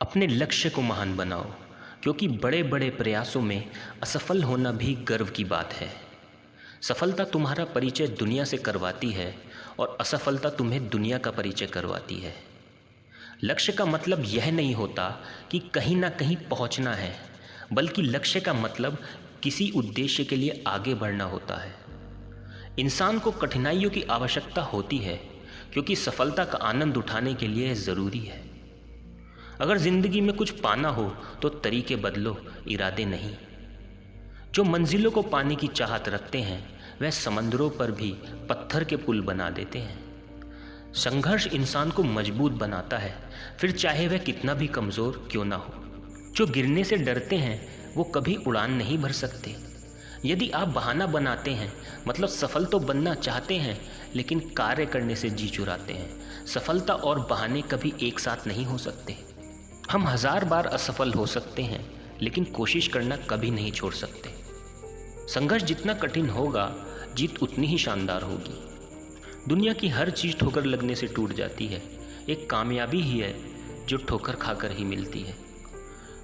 अपने लक्ष्य को महान बनाओ, क्योंकि बड़े बड़े प्रयासों में असफल होना भी गर्व की बात है। सफलता तुम्हारा परिचय दुनिया से करवाती है और असफलता तुम्हें दुनिया का परिचय करवाती है। लक्ष्य का मतलब यह नहीं होता कि कहीं ना कहीं पहुंचना है, बल्कि लक्ष्य का मतलब किसी उद्देश्य के लिए आगे बढ़ना होता है। इंसान को कठिनाइयों की आवश्यकता होती है, क्योंकि सफलता का आनंद उठाने के लिए ज़रूरी है। अगर ज़िंदगी में कुछ पाना हो तो तरीके बदलो, इरादे नहीं। जो मंजिलों को पाने की चाहत रखते हैं वह समंदरों पर भी पत्थर के पुल बना देते हैं। संघर्ष इंसान को मजबूत बनाता है, फिर चाहे वह कितना भी कमज़ोर क्यों ना हो। जो गिरने से डरते हैं वो कभी उड़ान नहीं भर सकते। यदि आप बहाना बनाते हैं मतलब सफल तो बनना चाहते हैं, लेकिन कार्य करने से जी चुराते हैं। सफलता और बहाने कभी एक साथ नहीं हो सकते। हम 1000 बार असफल हो सकते हैं, लेकिन कोशिश करना कभी नहीं छोड़ सकते। संघर्ष जितना कठिन होगा, जीत उतनी ही शानदार होगी। दुनिया की हर चीज़ ठोकर लगने से टूट जाती है, एक कामयाबी ही है जो ठोकर खाकर ही मिलती है।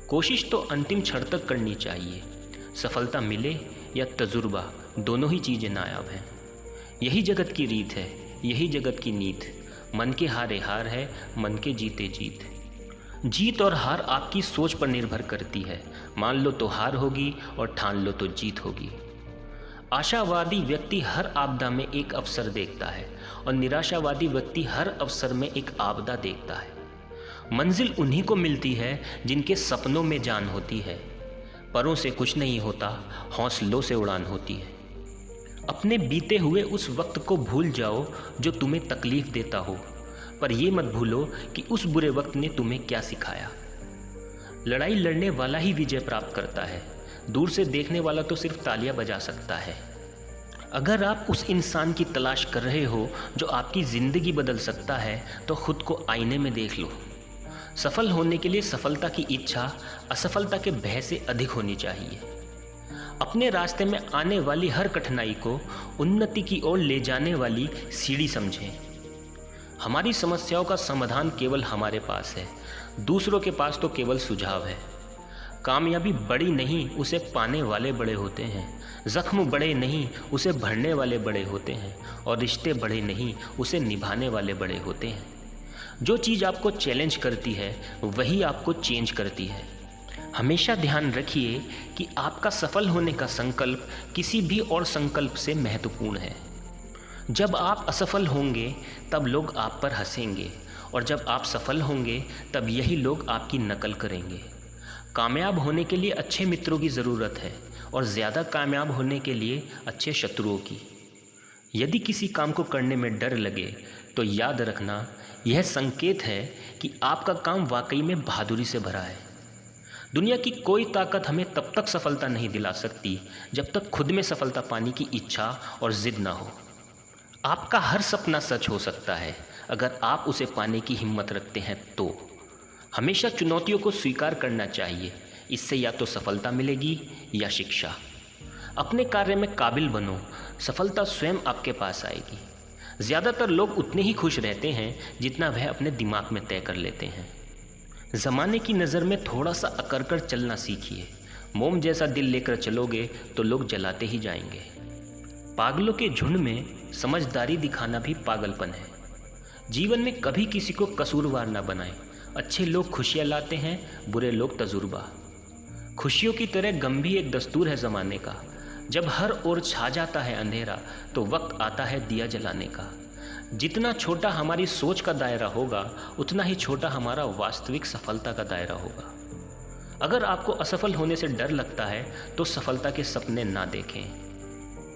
कोशिश तो अंतिम क्षण तक करनी चाहिए। सफलता मिले या तजुर्बा, दोनों ही चीज़ें नायाब हैं। यही जगत की रीत है, यही जगत की नीत। मन के हारे हार है, मन के जीते जीत। जीत और हार आपकी सोच पर निर्भर करती है। मान लो तो हार होगी और ठान लो तो जीत होगी। आशावादी व्यक्ति हर आपदा में एक अवसर देखता है और निराशावादी व्यक्ति हर अवसर में एक आपदा देखता है। मंजिल उन्हीं को मिलती है जिनके सपनों में जान होती है। परों से कुछ नहीं होता, हौसलों से उड़ान होती है। अपने बीते हुए उस वक्त को भूल जाओ जो तुम्हें तकलीफ देता हो, पर यह मत भूलो कि उस बुरे वक्त ने तुम्हें क्या सिखाया। लड़ाई लड़ने वाला ही विजय प्राप्त करता है, दूर से देखने वाला तो सिर्फ तालियां बजा सकता है। अगर आप उस इंसान की तलाश कर रहे हो जो आपकी ज़िंदगी बदल सकता है, तो खुद को आईने में देख लो। सफल होने के लिए सफलता की इच्छा असफलता के भय से अधिक होनी चाहिए। अपने रास्ते में आने वाली हर कठिनाई को उन्नति की ओर ले जाने वाली सीढ़ी समझें। हमारी समस्याओं का समाधान केवल हमारे पास है, दूसरों के पास तो केवल सुझाव है। कामयाबी बड़ी नहीं, उसे पाने वाले बड़े होते हैं। जख्म बड़े नहीं, उसे भरने वाले बड़े होते हैं। और रिश्ते बड़े नहीं, उसे निभाने वाले बड़े होते हैं। जो चीज़ आपको चैलेंज करती है वही आपको चेंज करती है। हमेशा ध्यान रखिए कि आपका सफल होने का संकल्प किसी भी और संकल्प से महत्वपूर्ण है। जब आप असफल होंगे तब लोग आप पर हंसेंगे, और जब आप सफल होंगे तब यही लोग आपकी नकल करेंगे। कामयाब होने के लिए अच्छे मित्रों की ज़रूरत है, और ज़्यादा कामयाब होने के लिए अच्छे शत्रुओं की। यदि किसी काम को करने में डर लगे तो याद रखना, यह संकेत है कि आपका काम वाकई में बहादुरी से भरा है। दुनिया की कोई ताकत हमें तब तक सफलता नहीं दिला सकती जब तक खुद में सफलता पाने की इच्छा और जिद ना हो। आपका हर सपना सच हो सकता है अगर आप उसे पाने की हिम्मत रखते हैं तो। हमेशा चुनौतियों को स्वीकार करना चाहिए, इससे या तो सफलता मिलेगी या शिक्षा। अपने कार्य में काबिल बनो, सफलता स्वयं आपके पास आएगी। ज़्यादातर लोग उतने ही खुश रहते हैं जितना वह अपने दिमाग में तय कर लेते हैं। ज़माने की नज़र में थोड़ा सा अकड़ कर चलना सीखिए। मोम जैसा दिल लेकर चलोगे तो लोग जलाते ही जाएंगे। पागलों के झुंड में समझदारी दिखाना भी पागलपन है। जीवन में कभी किसी को कसूरवार ना बनाएं। अच्छे लोग खुशियाँ लाते हैं, बुरे लोग तजुर्बा। खुशियों की तरह गम भी एक दस्तूर है ज़माने का। जब हर ओर छा जाता है अंधेरा तो वक्त आता है दिया जलाने का। जितना छोटा हमारी सोच का दायरा होगा, उतना ही छोटा हमारा वास्तविक सफलता का दायरा होगा। अगर आपको असफल होने से डर लगता है तो सफलता के सपने ना देखें।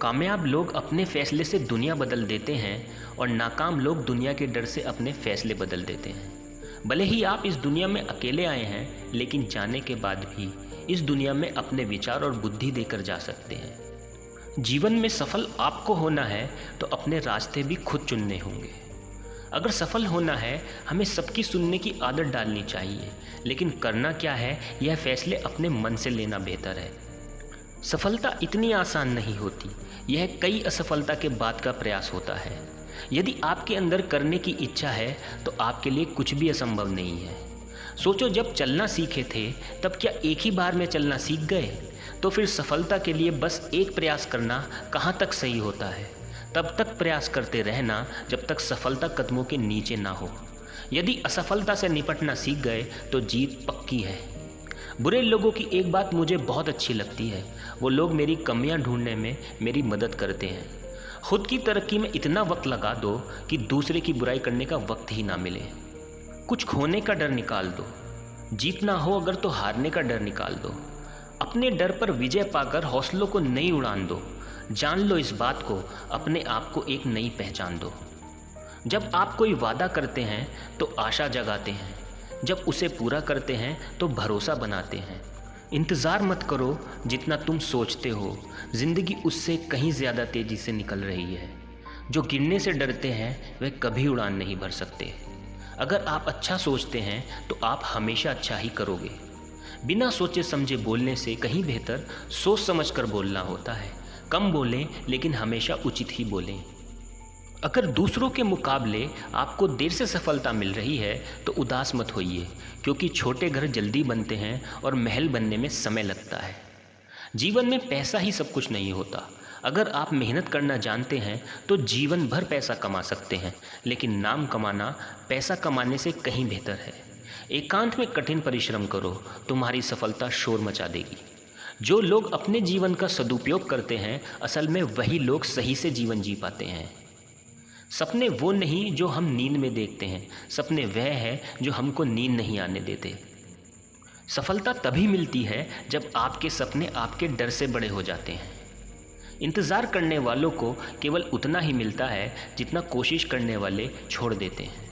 कामयाब लोग अपने फैसले से दुनिया बदल देते हैं, और नाकाम लोग दुनिया के डर से अपने फैसले बदल देते हैं। भले ही आप इस दुनिया में अकेले आए हैं, लेकिन जाने के बाद भी इस दुनिया में अपने विचार और बुद्धि देकर जा सकते हैं। जीवन में सफल आपको होना है तो अपने रास्ते भी खुद चुनने होंगे। अगर सफल होना है, हमें सबकी सुनने की आदत डालनी चाहिए, लेकिन करना क्या है यह फैसले अपने मन से लेना बेहतर है। सफलता इतनी आसान नहीं होती, यह कई असफलता के बाद का प्रयास होता है। यदि आपके अंदर करने की इच्छा है तो आपके लिए कुछ भी असंभव नहीं है। सोचो, जब चलना सीखे थे तब क्या एक ही बार में चलना सीख गए? तो फिर सफलता के लिए बस एक प्रयास करना कहाँ तक सही होता है? तब तक प्रयास करते रहना जब तक सफलता कदमों के नीचे ना हो। यदि असफलता से निपटना सीख गए तो जीत पक्की है। बुरे लोगों की एक बात मुझे बहुत अच्छी लगती है, वो लोग मेरी कमियां ढूंढने में मेरी मदद करते हैं। खुद की तरक्की में इतना वक्त लगा दो कि दूसरे की बुराई करने का वक्त ही ना मिले। कुछ खोने का डर निकाल दो, जीतना हो अगर तो हारने का डर निकाल दो। अपने डर पर विजय पाकर हौसलों को नई उड़ान दो। जान लो इस बात को, अपने आप को एक नई पहचान दो। जब आप कोई वादा करते हैं तो आशा जगाते हैं, जब उसे पूरा करते हैं तो भरोसा बनाते हैं। इंतज़ार मत करो जितना तुम सोचते हो, ज़िंदगी उससे कहीं ज़्यादा तेज़ी से निकल रही है। जो गिरने से डरते हैं वे कभी उड़ान नहीं भर सकते। अगर आप अच्छा सोचते हैं तो आप हमेशा अच्छा ही करोगे। बिना सोचे समझे बोलने से कहीं बेहतर सोच समझ कर बोलना होता है। कम बोलें लेकिन हमेशा उचित ही बोलें। अगर दूसरों के मुकाबले आपको देर से सफलता मिल रही है तो उदास मत होइए, क्योंकि छोटे घर जल्दी बनते हैं और महल बनने में समय लगता है। जीवन में पैसा ही सब कुछ नहीं होता। अगर आप मेहनत करना जानते हैं तो जीवन भर पैसा कमा सकते हैं, लेकिन नाम कमाना पैसा कमाने से कहीं बेहतर है। एकांत में कठिन परिश्रम करो, तुम्हारी सफलता शोर मचा देगी। जो लोग अपने जीवन का सदुपयोग करते हैं, असल में वही लोग सही से जीवन जी पाते हैं। सपने वो नहीं जो हम नींद में देखते हैं, सपने वह है जो हमको नींद नहीं आने देते। सफलता तभी मिलती है जब आपके सपने आपके डर से बड़े हो जाते हैं। इंतज़ार करने वालों को केवल उतना ही मिलता है जितना कोशिश करने वाले छोड़ देते हैं।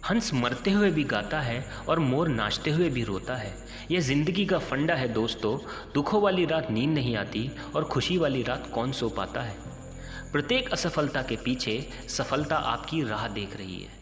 हंस मरते हुए भी गाता है और मोर नाचते हुए भी रोता है। यह ज़िंदगी का फंडा है दोस्तों। दुखों वाली रात नींद नहीं आती और खुशी वाली रात कौन सो पाता है। प्रत्येक असफलता के पीछे सफलता आपकी राह देख रही है।